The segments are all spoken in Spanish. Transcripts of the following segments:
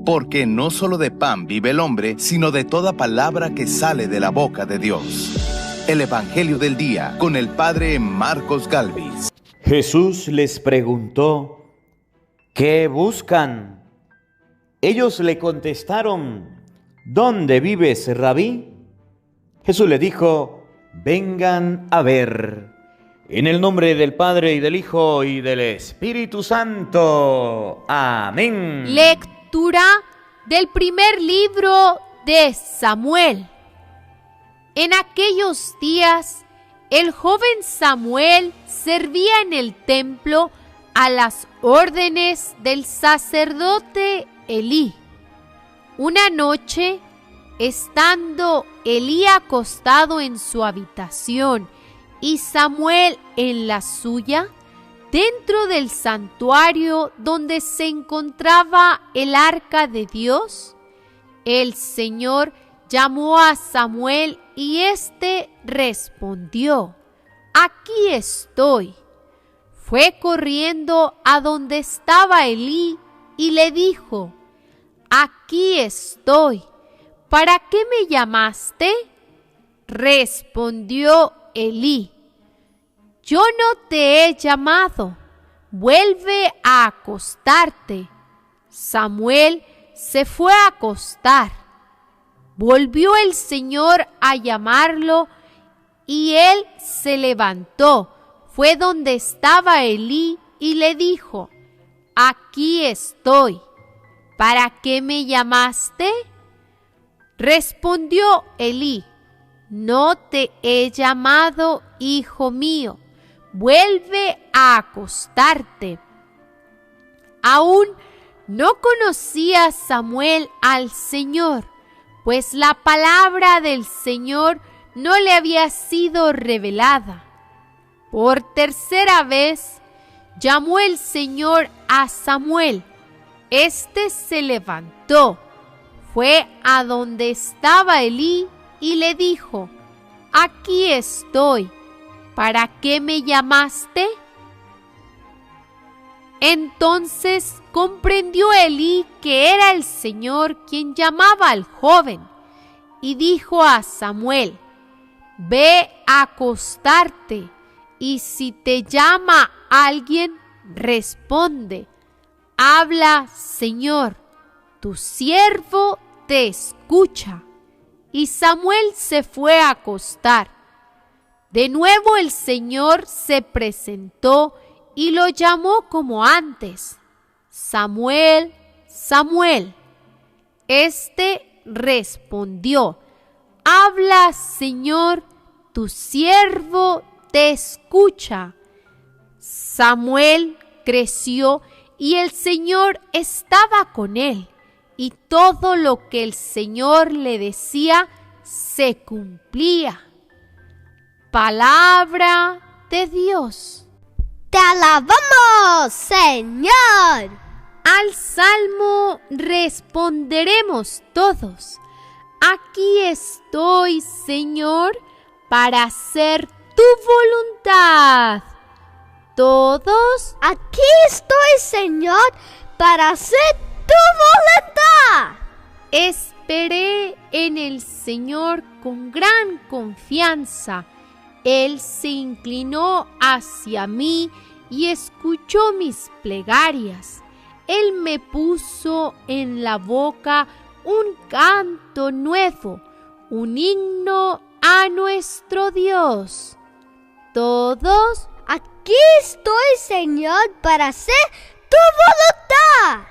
porque no solo de pan vive el hombre, sino de toda palabra que sale de la boca de Dios. El Evangelio del Día con el Padre Marcos Galvis. Jesús les preguntó: ¿qué buscan? Ellos le contestaron: ¿dónde vives, Rabí? Jesús le dijo: vengan a ver. En el nombre del Padre, y del Hijo, y del Espíritu Santo. Amén. Lectura del primer libro de Samuel. En aquellos días, el joven Samuel servía en el templo a las órdenes del sacerdote Elí. Una noche, estando Elí acostado en su habitación y Samuel en la suya, dentro del santuario donde se encontraba el arca de Dios, el Señor llamó a Samuel y éste respondió: «Aquí estoy». Fue corriendo a donde estaba Elí y le dijo: «Aquí estoy. ¿Para qué me llamaste?». Respondió Elí: «Yo no te he llamado. Vuelve a acostarte». Samuel se fue a acostar. Volvió el Señor a llamarlo y él se levantó. Fue donde estaba Elí y le dijo: «Aquí estoy. ¿Para qué me llamaste?». Respondió Elí: «No te he llamado, hijo mío. Vuelve a acostarte». Aún no conocía Samuel al Señor, pues la palabra del Señor no le había sido revelada. Por tercera vez llamó el Señor a Samuel. Este se levantó, fue a donde estaba Elí y le dijo: «Aquí estoy. ¿Para qué me llamaste?». Entonces comprendió Elí que era el Señor quien llamaba al joven, y dijo a Samuel: «Ve a acostarte, y si te llama alguien, responde: Habla, Señor, tu siervo te escucha». Y Samuel se fue a acostar. De nuevo el Señor se presentó y lo llamó como antes: «Samuel, Samuel». Este respondió: «Habla, Señor, tu siervo te escucha». Samuel creció y el Señor estaba con él, y todo lo que el Señor le decía se cumplía. Palabra de Dios. ¡Te alabamos, Señor! Al salmo responderemos todos: «Aquí estoy, Señor, para hacer tu voluntad». Todos: «Aquí estoy, Señor, para hacer tu voluntad». Esperé en el Señor con gran confianza. Él se inclinó hacia mí y escuchó mis plegarias. Él me puso en la boca un canto nuevo, un himno a nuestro Dios. Todos: «Aquí estoy, Señor, para hacer tu voluntad».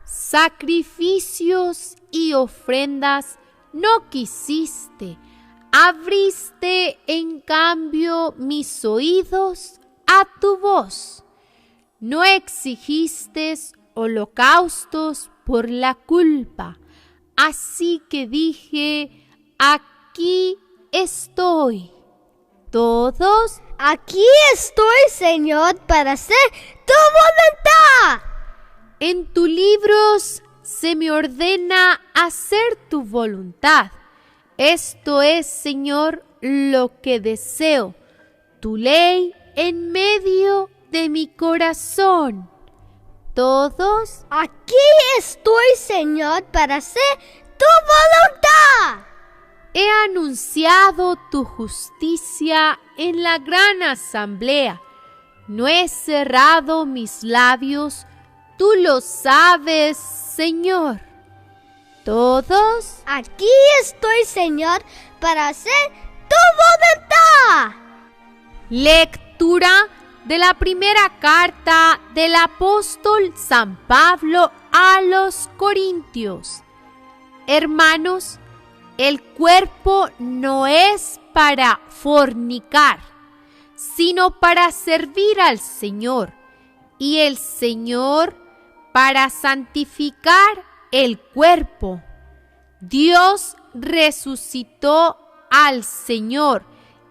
Sacrificios y ofrendas no quisiste, abriste en cambio mis oídos a tu voz. No exigiste holocaustos por la culpa, así que dije: «Aquí estoy». Todos: «Aquí estoy, Señor, para hacer tu voluntad». En tus libros se me ordena hacer tu voluntad. Esto es, Señor, lo que deseo, tu ley en medio de mi corazón. Todos. Aquí estoy, Señor, para hacer tu voluntad. He anunciado tu justicia en la gran asamblea. No he cerrado mis labios, tú lo sabes, Señor. Todos. Aquí estoy, Señor, para hacer tu voluntad. Lectura de la primera carta del apóstol San Pablo a los Corintios. Hermanos, el cuerpo no es para fornicar, sino para servir al Señor, y el Señor para santificar el cuerpo. Dios resucitó al Señor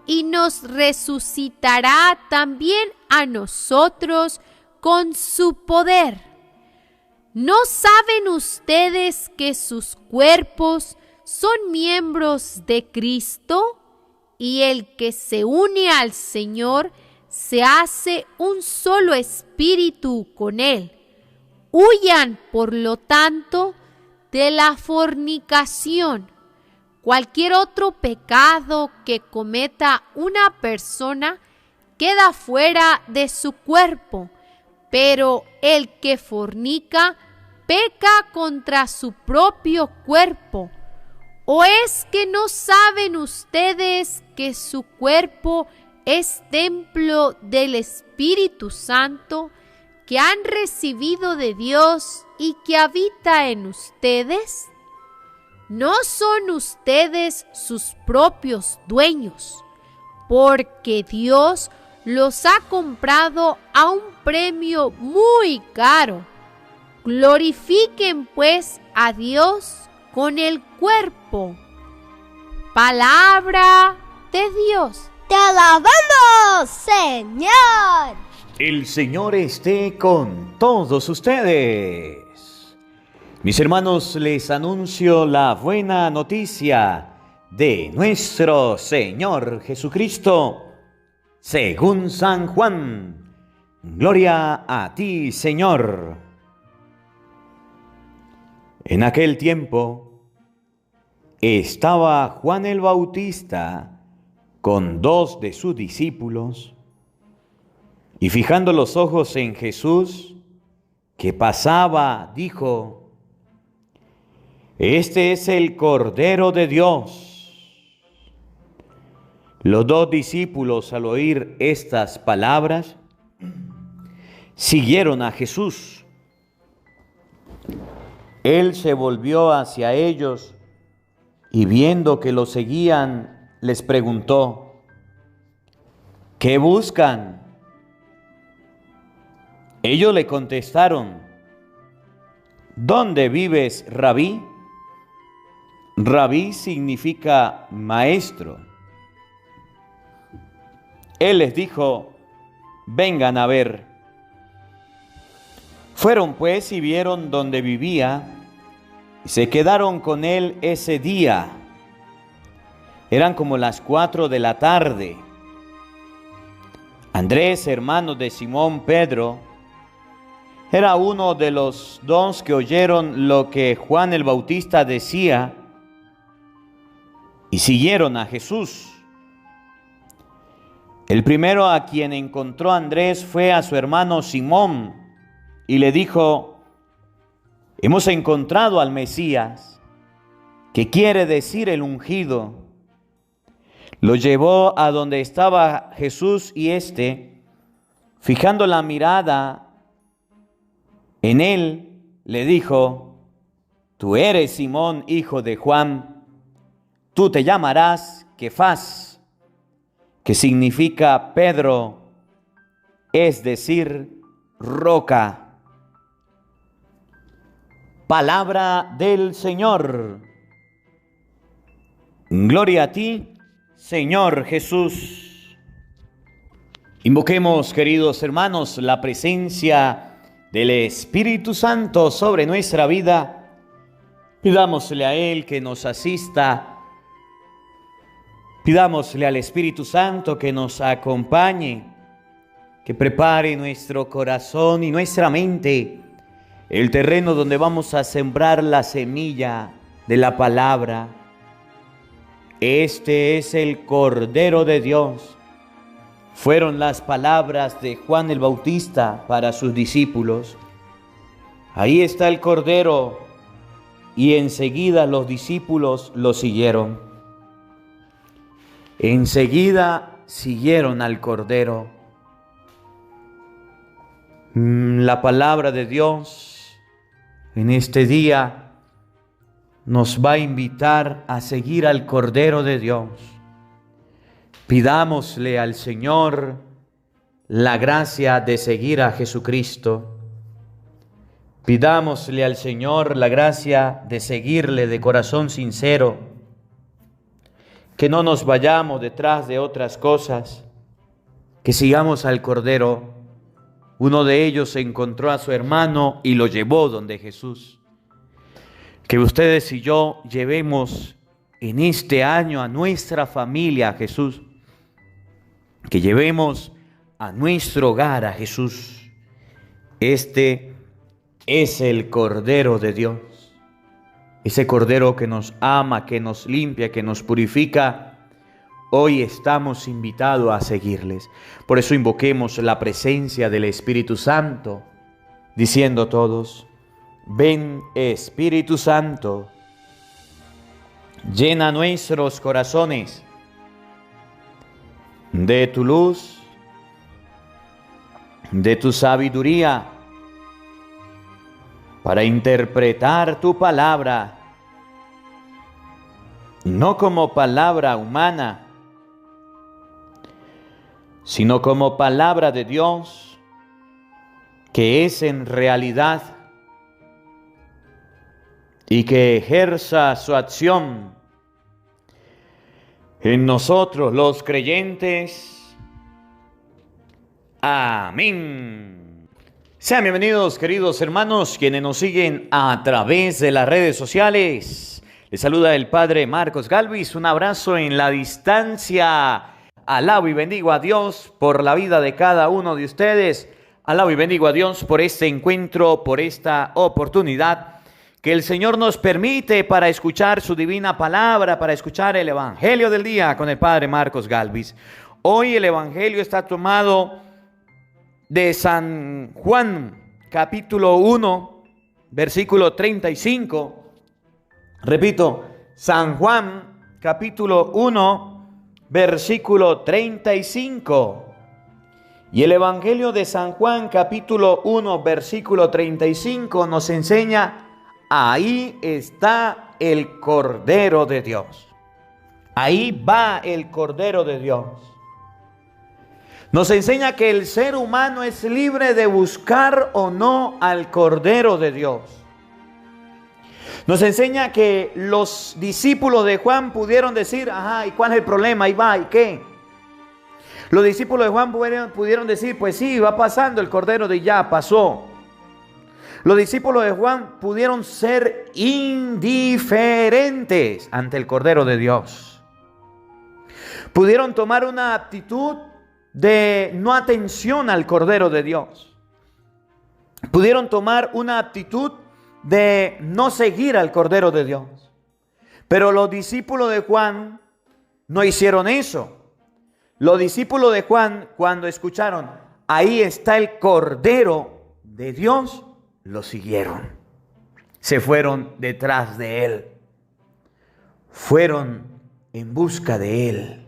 y nos resucitará también a nosotros con su poder. ¿No saben ustedes que sus cuerpos son miembros de Cristo? Y el que se une al Señor se hace un solo espíritu con Él. Huyan, por lo tanto, de la fornicación. Cualquier otro pecado que cometa una persona queda fuera de su cuerpo, pero el que fornica peca contra su propio cuerpo. ¿O es que no saben ustedes que su cuerpo es templo del Espíritu Santo que han recibido de Dios y que habita en ustedes? ¿No son ustedes sus propios dueños? Porque Dios los ha comprado a un premio muy caro. Glorifiquen pues a Dios con el cuerpo. Palabra de Dios. Te alabamos, Señor. El Señor esté con todos ustedes. Mis hermanos, les anuncio la buena noticia de nuestro Señor Jesucristo, según San Juan. Gloria a ti, Señor. En aquel tiempo estaba Juan el Bautista con 2 de sus discípulos, y fijando los ojos en Jesús, que pasaba, dijo: Este es el Cordero de Dios. Los 2 discípulos, al oír estas palabras, siguieron a Jesús. Él se volvió hacia ellos y, viendo que lo seguían, les preguntó: ¿qué buscan? Ellos le contestaron: ¿dónde vives, Rabí? Rabí significa maestro. Él les dijo: vengan a ver. Fueron pues y vieron dónde vivía, y se quedaron con él ese día. Eran como las 4 de la tarde. Andrés, hermano de Simón Pedro, era uno de los 2 que oyeron lo que Juan el Bautista decía y siguieron a Jesús. El primero a quien encontró Andrés fue a su hermano Simón y le dijo: hemos encontrado al Mesías, que quiere decir el ungido. Lo llevó a donde estaba Jesús y éste, fijando la mirada en él, le dijo: tú eres Simón, hijo de Juan, tú te llamarás Kefas, que significa Pedro, es decir, roca. Palabra del Señor. Gloria a ti, Señor Jesús. Invoquemos, queridos hermanos, la presencia del Espíritu Santo sobre nuestra vida. Pidámosle a Él que nos asista. Pidámosle al Espíritu Santo que nos acompañe, que prepare nuestro corazón y nuestra mente el terreno donde vamos a sembrar la semilla de la palabra. Este es el Cordero de Dios. Fueron las palabras de Juan el Bautista para sus discípulos. Ahí está el Cordero, y enseguida los discípulos lo siguieron. Enseguida siguieron al Cordero. La palabra de Dios en este día nos va a invitar a seguir al Cordero de Dios. Pidámosle al Señor la gracia de seguir a Jesucristo. Pidámosle al Señor la gracia de seguirle de corazón sincero. Que no nos vayamos detrás de otras cosas, que sigamos al Cordero. Uno de ellos encontró a su hermano y lo llevó donde Jesús. Que ustedes y yo llevemos en este año a nuestra familia a Jesús. Que llevemos a nuestro hogar a Jesús. Este es el Cordero de Dios. Ese Cordero que nos ama, que nos limpia, que nos purifica. Hoy estamos invitados a seguirles. Por eso invoquemos la presencia del Espíritu Santo, diciendo todos: ven Espíritu Santo, llena nuestros corazones de tu luz, de tu sabiduría, para interpretar tu palabra, no como palabra humana, sino como palabra de Dios, que es en realidad, y que ejerza su acción en nosotros los creyentes. Amén. Sean bienvenidos, queridos hermanos, quienes nos siguen a través de las redes sociales. Les saluda el Padre Marcos Galvis. Un abrazo en la distancia. Alabo y bendigo a Dios por la vida de cada uno de ustedes. Alabo y bendigo a Dios por este encuentro, por esta oportunidad que el Señor nos permite para escuchar su divina palabra, para escuchar el Evangelio del día con el Padre Marcos Galvis. Hoy el Evangelio está tomado de San Juan, capítulo 1, versículo 35. Repito, San Juan, capítulo 1, versículo 35. Y el Evangelio de San Juan, capítulo 1, versículo 35, nos enseña: ahí está el Cordero de Dios. Ahí va el Cordero de Dios. Nos enseña que el ser humano es libre de buscar o no al Cordero de Dios. Nos enseña que los discípulos de Juan pudieron decir: ajá, ¿y cuál es el problema? Ahí va, ¿y qué? Los discípulos de Juan pudieron decir: pues sí, va pasando el Cordero de ya, pasó. Los discípulos de Juan pudieron ser indiferentes ante el Cordero de Dios. Pudieron tomar una actitud de no atención al Cordero de Dios. Pudieron tomar una actitud de no seguir al Cordero de Dios. Pero los discípulos de Juan no hicieron eso. Los discípulos de Juan, cuando escucharon: ahí está el Cordero de Dios, lo siguieron. Se fueron detrás de él. Fueron en busca de él.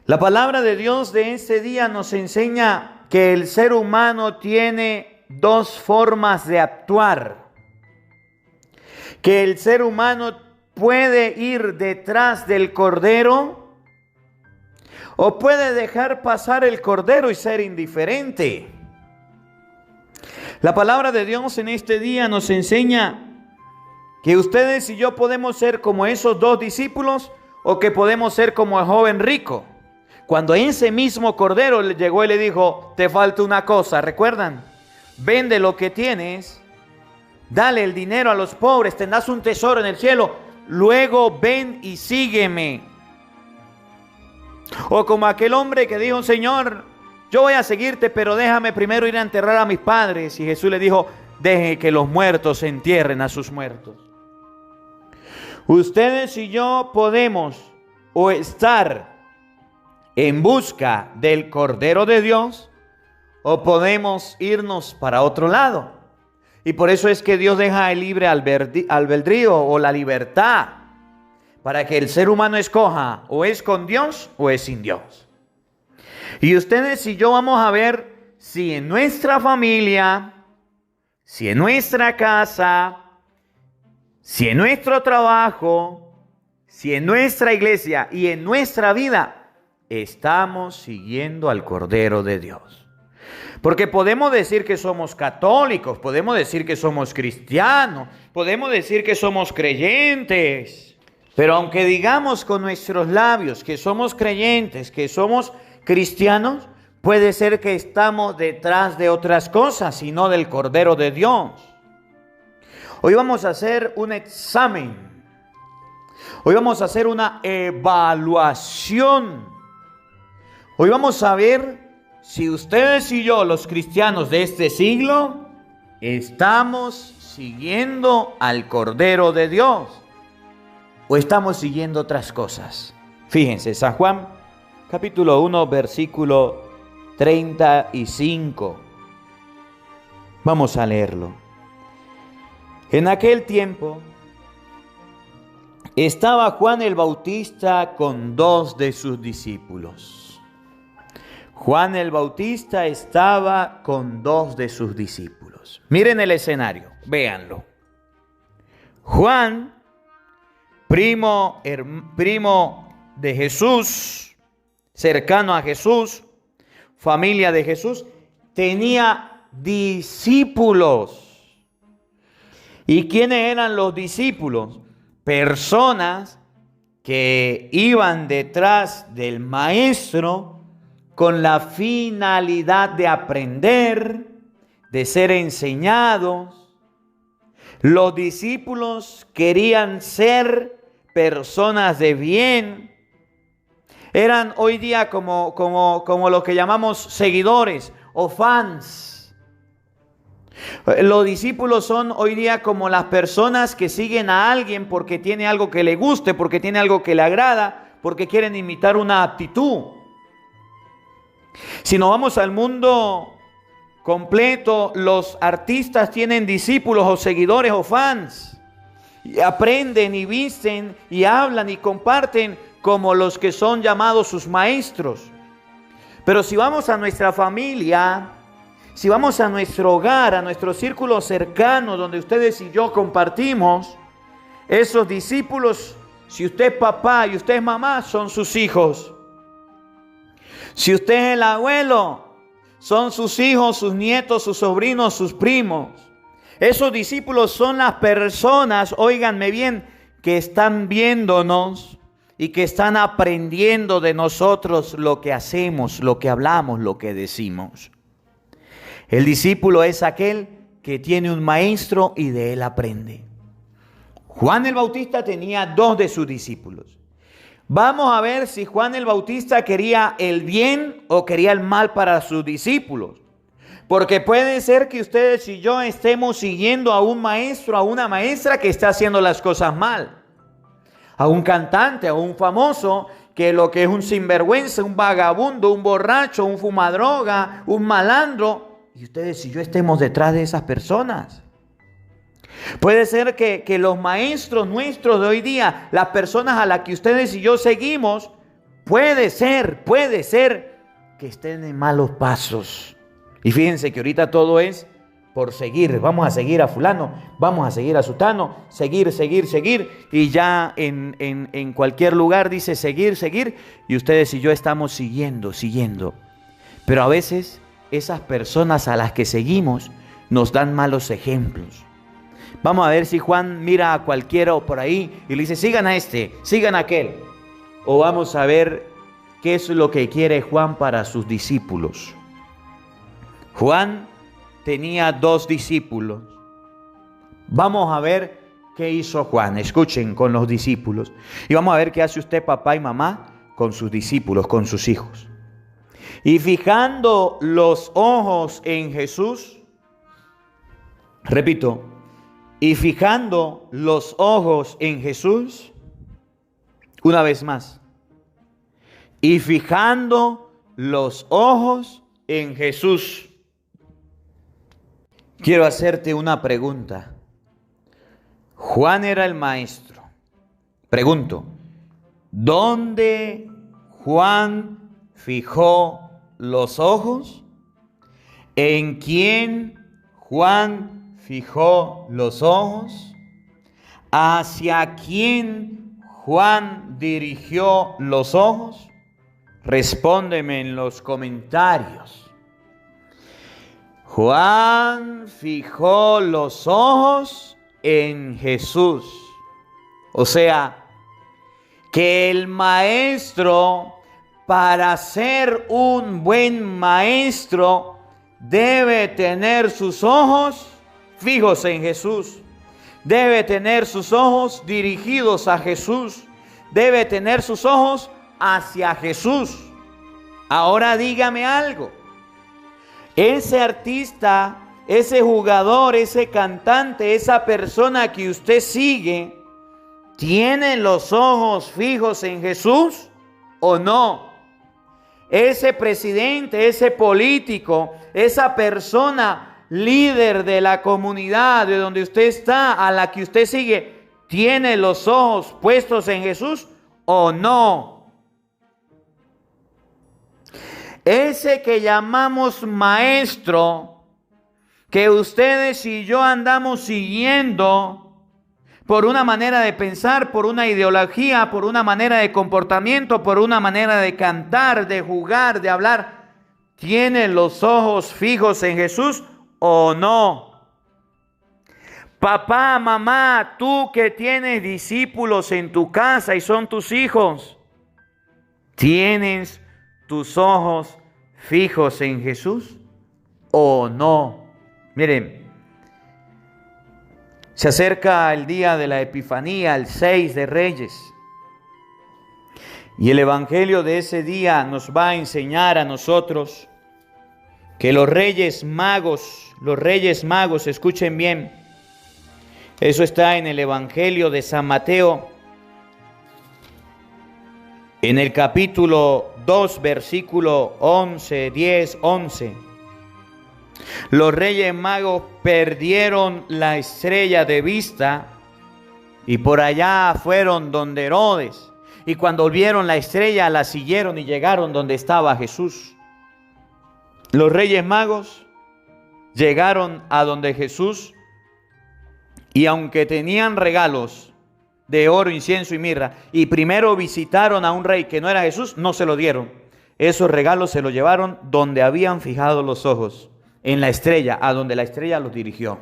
La palabra de Dios de este día nos enseña que el ser humano tiene dos formas de actuar. Que el ser humano puede ir detrás del Cordero o puede dejar pasar el Cordero y ser indiferente. La palabra de Dios en este día nos enseña que ustedes y yo podemos ser como esos dos discípulos, o que podemos ser como el joven rico. Cuando ese mismo Cordero le llegó y le dijo: te falta una cosa, ¿recuerdan? Vende lo que tienes, dale el dinero a los pobres, tendrás un tesoro en el cielo, luego ven y sígueme. O como aquel hombre que dijo: Señor, yo voy a seguirte, pero déjame primero ir a enterrar a mis padres. Y Jesús le dijo, deje que los muertos entierren a sus muertos. Ustedes y yo podemos o estar en busca del Cordero de Dios, o podemos irnos para otro lado. Y por eso es que Dios deja el libre albedrío o la libertad, para que el ser humano escoja o es con Dios o es sin Dios. Y ustedes y yo vamos a ver si en nuestra familia, si en nuestra casa, si en nuestro trabajo, si en nuestra iglesia y en nuestra vida estamos siguiendo al Cordero de Dios. Porque podemos decir que somos católicos, podemos decir que somos cristianos, podemos decir que somos creyentes, pero aunque digamos con nuestros labios que somos creyentes, que somos cristianos, puede ser que estamos detrás de otras cosas y no del Cordero de Dios. Hoy vamos a hacer un examen. Hoy vamos a hacer una evaluación. Hoy vamos a ver si ustedes y yo, los cristianos de este siglo, estamos siguiendo al Cordero de Dios o estamos siguiendo otras cosas. Fíjense, San Juan, capítulo 1, versículo 35. Vamos a leerlo. En aquel tiempo estaba Juan el Bautista con 2 de sus discípulos. Juan el Bautista estaba con 2 de sus discípulos. Miren el escenario, véanlo. Juan, primo de Jesús, cercano a Jesús, familia de Jesús, tenía discípulos. ¿Y quiénes eran los discípulos? Personas que iban detrás del maestro con la finalidad de aprender, de ser enseñados. Los discípulos querían ser personas de bien. Eran hoy día como lo que llamamos seguidores o fans. Los discípulos son hoy día como las personas que siguen a alguien porque tiene algo que le guste, porque tiene algo que le agrada, porque quieren imitar una actitud. Si nos vamos al mundo completo, los artistas tienen discípulos o seguidores o fans. Y aprenden y visten y hablan y comparten como los que son llamados sus maestros. Pero si vamos a nuestra familia, si vamos a nuestro hogar, a nuestro círculo cercano donde ustedes y yo compartimos, esos discípulos, si usted es papá y usted es mamá, son sus hijos. Si usted es el abuelo, son sus hijos, sus nietos, sus sobrinos, sus primos. Esos discípulos son las personas, óiganme bien, que están viéndonos y que están aprendiendo de nosotros lo que hacemos, lo que hablamos, lo que decimos. El discípulo es aquel que tiene un maestro y de él aprende. Juan el Bautista tenía 2 de sus discípulos. Vamos a ver si Juan el Bautista quería el bien o quería el mal para sus discípulos. Porque puede ser que ustedes y yo estemos siguiendo a un maestro, a una maestra que está haciendo las cosas mal. A un cantante, a un famoso que lo que es un sinvergüenza, un vagabundo, un borracho, un fumadroga, un malandro. Y ustedes y yo estemos detrás de esas personas. Puede ser que los maestros nuestros de hoy día, las personas a las que ustedes y yo seguimos, puede ser que estén en malos pasos. Y fíjense que ahorita todo es por seguir. Vamos a seguir a fulano, vamos a seguir a sutano, seguir. Y ya en cualquier lugar dice seguir. Y ustedes y yo estamos siguiendo. Pero a veces esas personas a las que seguimos nos dan malos ejemplos. Vamos a ver si Juan mira a cualquiera por ahí y le dice, sigan a este, sigan a aquel. O vamos a ver qué es lo que quiere Juan para sus discípulos. Juan tenía 2 discípulos. Vamos a ver qué hizo Juan. Escuchen con los discípulos. Y vamos a ver qué hace usted, papá y mamá, con sus discípulos, con sus hijos. Y fijando los ojos en Jesús, repito, y fijando los ojos en Jesús, una vez más, y fijando los ojos en Jesús. Quiero hacerte una pregunta. Juan era el maestro. Pregunto, ¿dónde Juan fijó los ojos? ¿En quién Juan fijó los ojos? ¿Hacia quién Juan dirigió los ojos? Respóndeme en los comentarios. Juan fijó los ojos en Jesús. O sea, que el maestro, para ser un buen maestro, debe tener sus ojos fijos en Jesús. Debe tener sus ojos dirigidos a Jesús. Debe tener sus ojos hacia Jesús. Ahora dígame algo. Ese artista, ese jugador, ese cantante, esa persona que usted sigue, ¿tiene los ojos fijos en Jesús o no? Ese presidente, ese político, esa persona líder de la comunidad de donde usted está, a la que usted sigue, ¿tiene los ojos puestos en Jesús o no? Ese que llamamos maestro, que ustedes y yo andamos siguiendo por una manera de pensar, por una ideología, por una manera de comportamiento, por una manera de cantar, de jugar, de hablar, ¿tiene los ojos fijos en Jesús o no? Papá, mamá, tú que tienes discípulos en tu casa y son tus hijos, ¿tienes tus ojos fijos en Jesús o no? Miren, se acerca el día de la Epifanía, el 6 de Reyes. Y el evangelio de ese día nos va a enseñar a nosotros que los Reyes Magos, escuchen bien, eso está en el evangelio de San Mateo, en el capítulo 2, versículo 11, 10, 11. Los Reyes Magos perdieron la estrella de vista y por allá fueron donde Herodes. Y cuando vieron la estrella, la siguieron y llegaron donde estaba Jesús. Los Reyes Magos llegaron a donde Jesús y aunque tenían regalos de oro, incienso y mirra, y primero visitaron a un rey que no era Jesús, no se lo dieron. Esos regalos se los llevaron donde habían fijado los ojos, en la estrella, a donde la estrella los dirigió.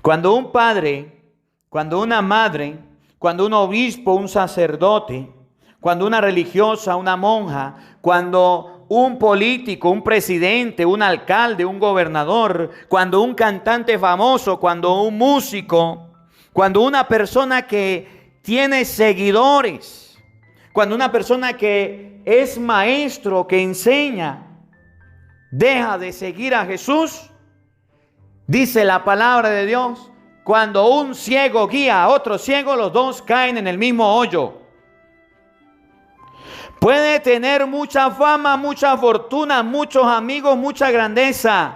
Cuando un padre, cuando una madre, cuando un obispo, un sacerdote, cuando una religiosa, una monja, cuando un político, un presidente, un alcalde, un gobernador, cuando un cantante famoso, cuando un músico, cuando una persona que tiene seguidores, cuando una persona que es maestro, que enseña, deja de seguir a Jesús, dice la palabra de Dios, cuando un ciego guía a otro ciego, los dos caen en el mismo hoyo. Puede tener mucha fama, mucha fortuna, muchos amigos, mucha grandeza,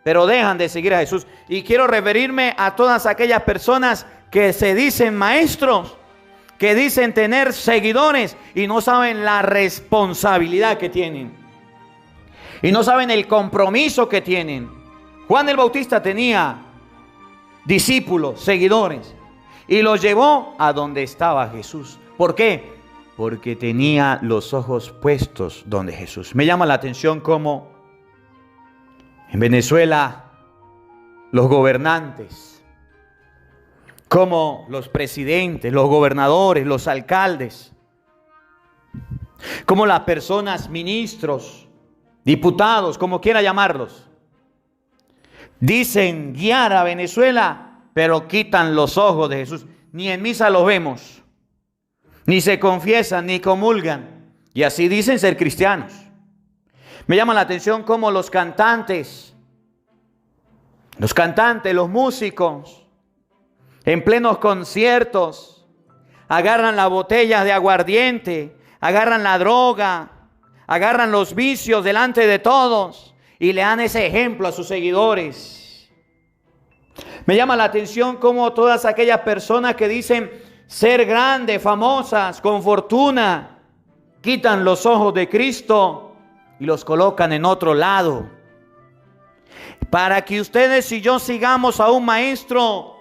pero dejan de seguir a Jesús. Y quiero referirme a todas aquellas personas que se dicen maestros, que dicen tener seguidores y no saben la responsabilidad que tienen. Y no saben el compromiso que tienen. Juan el Bautista tenía discípulos, seguidores, y los llevó a donde estaba Jesús. ¿Por qué? Porque tenía los ojos puestos donde Jesús. Me llama la atención cómo en Venezuela los gobernantes, como los presidentes, los gobernadores, los alcaldes, como las personas, ministros, diputados, como quiera llamarlos, dicen guiar a Venezuela, pero quitan los ojos de Jesús. Ni en misa los vemos, ni se confiesan, ni comulgan, y así dicen ser cristianos. Me llama la atención cómo los cantantes, los músicos, en plenos conciertos, agarran la botella de aguardiente, agarran la droga, agarran los vicios delante de todos y le dan ese ejemplo a sus seguidores. Me llama la atención cómo todas aquellas personas que dicen ser grandes, famosas, con fortuna, quitan los ojos de Cristo y los colocan en otro lado. Para que ustedes y yo sigamos a un maestro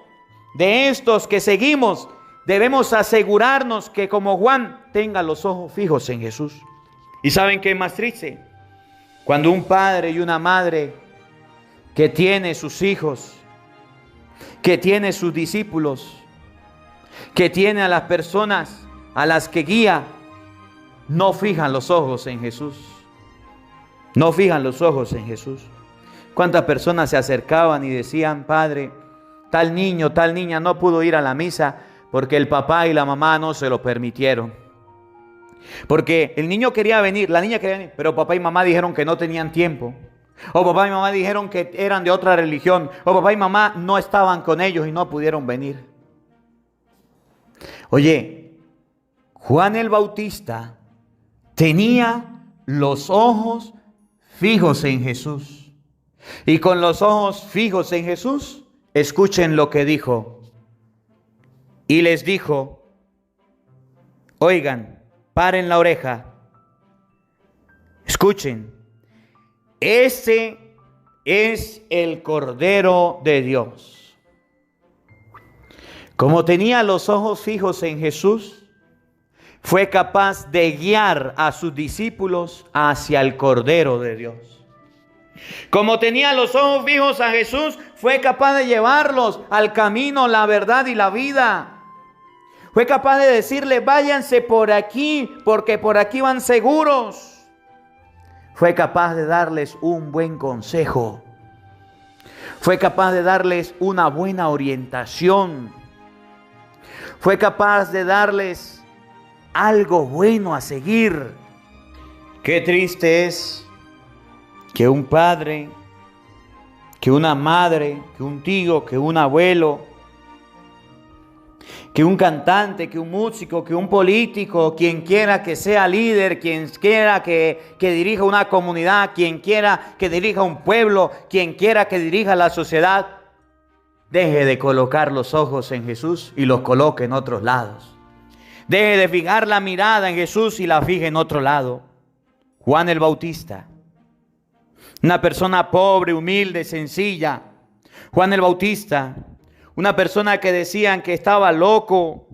de estos que seguimos, debemos asegurarnos que como Juan tenga los ojos fijos en Jesús. ¿Y saben qué es más triste? Cuando un padre y una madre que tiene sus hijos, que tiene sus discípulos, que tiene a las personas a las que guía, no fijan los ojos en Jesús. No fijan los ojos en Jesús. ¿Cuántas personas se acercaban y decían, padre, tal niño, tal niña no pudo ir a la misa porque el papá y la mamá no se lo permitieron? Porque el niño quería venir, la niña quería venir, pero papá y mamá dijeron que no tenían tiempo. O papá y mamá dijeron que eran de otra religión. O papá y mamá no estaban con ellos y no pudieron venir. Oye, Juan el Bautista tenía los ojos fijos en Jesús. Y con los ojos fijos en Jesús, escuchen lo que dijo. Y les dijo, oigan, paren la oreja, escuchen, ese es el Cordero de Dios. Como tenía los ojos fijos en Jesús, fue capaz de guiar a sus discípulos hacia el Cordero de Dios. Como tenía los ojos fijos a Jesús, fue capaz de llevarlos al camino, la verdad y la vida. Fue capaz de decirle, váyanse por aquí, porque por aquí van seguros. Fue capaz de darles un buen consejo. Fue capaz de darles una buena orientación. Fue capaz de darles algo bueno a seguir. Qué triste es que un padre, que una madre, que un tío, que un abuelo, que un cantante, que un músico, que un político, quien quiera que sea líder, quien quiera que dirija una comunidad, quien quiera que dirija un pueblo, quien quiera que dirija la sociedad, deje de colocar los ojos en Jesús y los coloque en otros lados. Deje de fijar la mirada en Jesús y la fije en otro lado. Juan el Bautista, una persona pobre, humilde, sencilla. Juan el Bautista, una persona que decían que estaba loco,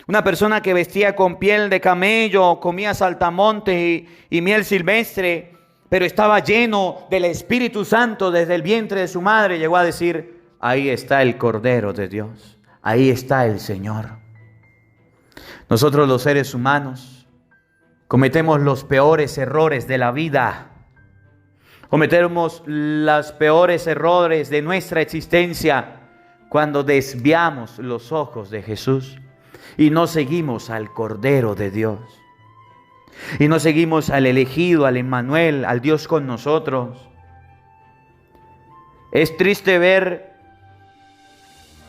una persona que vestía con piel de camello, comía saltamontes y miel silvestre, pero estaba lleno del Espíritu Santo desde el vientre de su madre. Llegó a decir, ahí está el Cordero de Dios, ahí está el Señor. Nosotros los seres humanos cometemos los peores errores de la vida. Cometemos los peores errores de nuestra existencia cuando desviamos los ojos de Jesús y no seguimos al Cordero de Dios. Y no seguimos al elegido, al Emmanuel, al Dios con nosotros. Es triste ver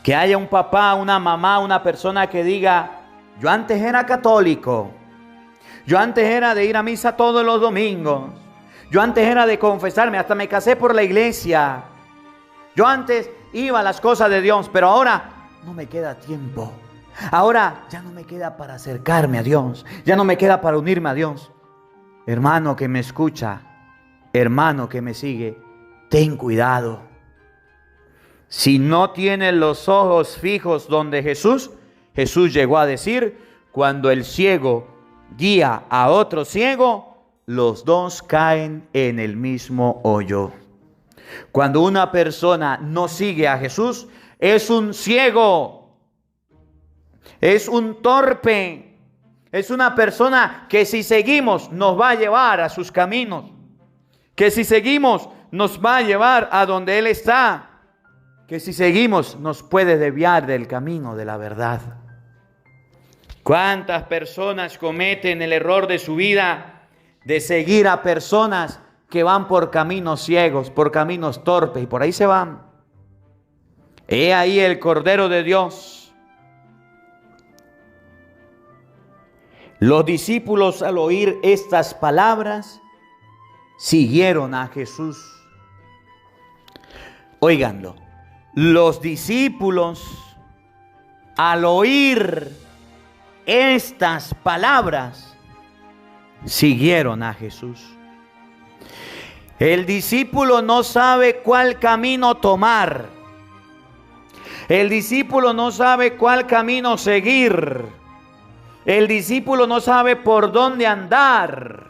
que haya un papá, una mamá, una persona que diga, yo antes era católico, yo antes era de ir a misa todos los domingos, yo antes era de confesarme, hasta me casé por la iglesia, yo antes iba a las cosas de Dios, pero ahora no me queda tiempo. Ahora ya no me queda para acercarme a Dios, ya no me queda para unirme a Dios. Hermano que me escucha, hermano que me sigue, ten cuidado. Si no tienes los ojos fijos donde Jesús llegó a decir, cuando el ciego guía a otro ciego, los dos caen en el mismo hoyo. Cuando una persona no sigue a Jesús, es un ciego, es un torpe, es una persona que si seguimos nos va a llevar a sus caminos, que si seguimos nos va a llevar a donde Él está, que si seguimos nos puede desviar del camino de la verdad. ¿Cuántas personas cometen el error de su vida de seguir a personas que que van por caminos ciegos, por caminos torpes, y por ahí se van. He ahí el Cordero de Dios. Los discípulos, al oír estas palabras, siguieron a Jesús. Óiganlo. Los discípulos, al oír estas palabras, siguieron a Jesús. El discípulo no sabe cuál camino tomar. El discípulo no sabe cuál camino seguir. El discípulo no sabe por dónde andar.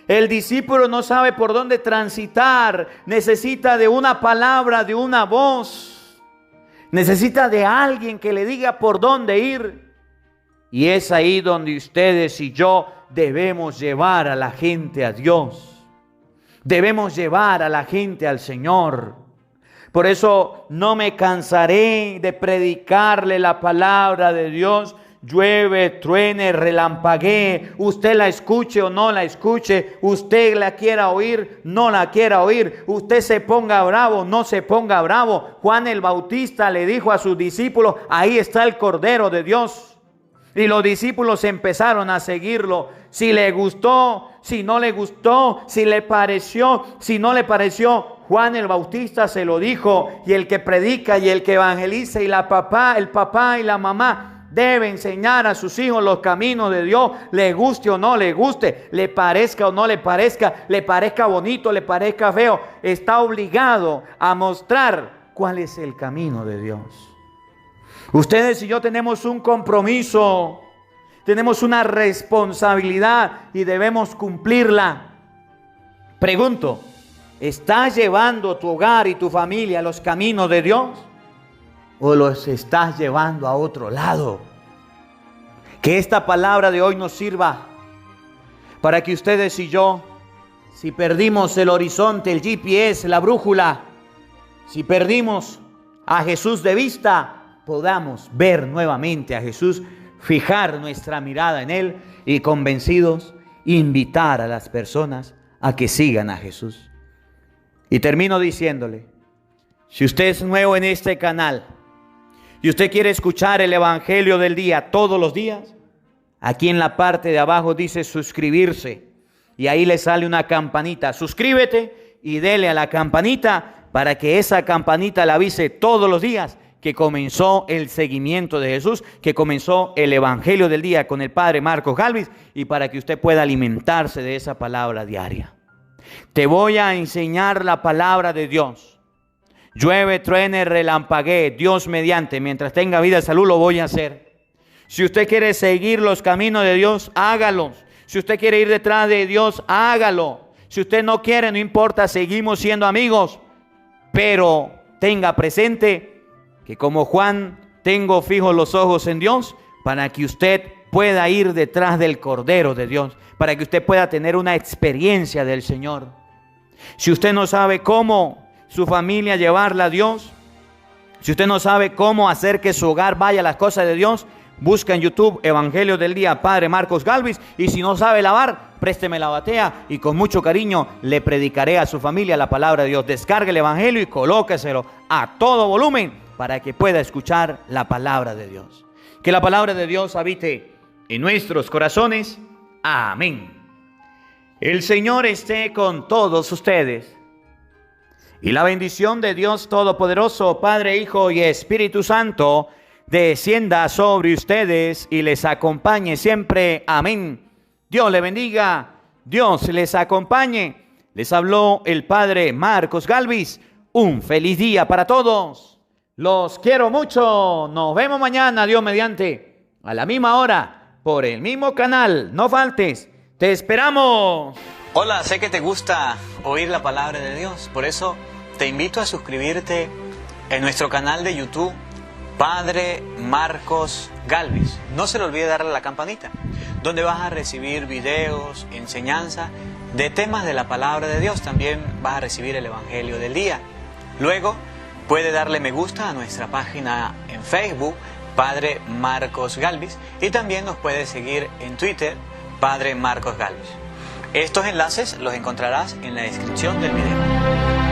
El discípulo no sabe por dónde transitar. Necesita de una palabra, de una voz. Necesita de alguien que le diga por dónde ir. Y es ahí donde ustedes y yo debemos llevar a la gente a Dios. Debemos llevar a la gente al Señor. Por eso no me cansaré de predicarle la palabra de Dios. Llueve, truene, relampaguee, usted la escuche o no la escuche, usted la quiera oír, no la quiera oír, usted se ponga bravo, no se ponga bravo. Juan el Bautista le dijo a sus discípulos, ahí está el Cordero de Dios. Y los discípulos empezaron a seguirlo. Si le gustó, si no le gustó, si le pareció, si no le pareció, Juan el Bautista se lo dijo. Y el que predica y el que evangeliza y el papá y la mamá debe enseñar a sus hijos los caminos de Dios, le guste o no le guste, le parezca o no le parezca bonito, le parezca feo. Está obligado a mostrar cuál es el camino de Dios. Ustedes y yo tenemos un compromiso, tenemos una responsabilidad y debemos cumplirla. Pregunto, ¿estás llevando tu hogar y tu familia a los caminos de Dios? ¿O los estás llevando a otro lado? Que esta palabra de hoy nos sirva para que ustedes y yo, si perdimos el horizonte, el GPS, la brújula, si perdimos a Jesús de vista, podamos ver nuevamente a Jesús, fijar nuestra mirada en Él y convencidos, invitar a las personas a que sigan a Jesús. Y termino diciéndole, si usted es nuevo en este canal, y usted quiere escuchar el Evangelio del día todos los días, aquí en la parte de abajo dice suscribirse. Y ahí le sale una campanita. Suscríbete y dele a la campanita para que esa campanita le avise todos los días que comenzó el seguimiento de Jesús, que comenzó el Evangelio del día con el Padre Marcos Galvis, y para que usted pueda alimentarse de esa palabra diaria. Te voy a enseñar la palabra de Dios. Llueve, truene, relampaguee, Dios mediante, mientras tenga vida y salud lo voy a hacer. Si usted quiere seguir los caminos de Dios, hágalos. Si usted quiere ir detrás de Dios, hágalo. Si usted no quiere, no importa, seguimos siendo amigos. Pero tenga presente que como Juan, tengo fijos los ojos en Dios para que usted pueda ir detrás del Cordero de Dios, para que usted pueda tener una experiencia del Señor. Si usted no sabe cómo su familia llevarla a Dios, si usted no sabe cómo hacer que su hogar vaya a las cosas de Dios, busca en YouTube Evangelio del Día Padre Marcos Galvis, y si no sabe lavar, présteme la batea y con mucho cariño le predicaré a su familia la palabra de Dios. Descargue el Evangelio y colóqueselo a todo volumen para que pueda escuchar la palabra de Dios. Que la palabra de Dios habite en nuestros corazones. Amén. El Señor esté con todos ustedes. Y la bendición de Dios Todopoderoso, Padre, Hijo y Espíritu Santo, descienda sobre ustedes y les acompañe siempre. Amén. Dios le bendiga, Dios les acompañe. Les habló el Padre Marcos Galvis. Un feliz día para todos. Los quiero mucho. Nos vemos mañana, Dios mediante, a la misma hora, por el mismo canal. No faltes. Te esperamos. Hola, sé que te gusta oír la palabra de Dios. Por eso te invito a suscribirte en nuestro canal de YouTube, Padre Marcos Galvis. No se le olvide darle a la campanita, donde vas a recibir videos, enseñanza de temas de la palabra de Dios. También vas a recibir el Evangelio del día. Luego puede darle me gusta a nuestra página en Facebook, Padre Marcos Galvis, y también nos puede seguir en Twitter, Padre Marcos Galvis. Estos enlaces los encontrarás en la descripción del video.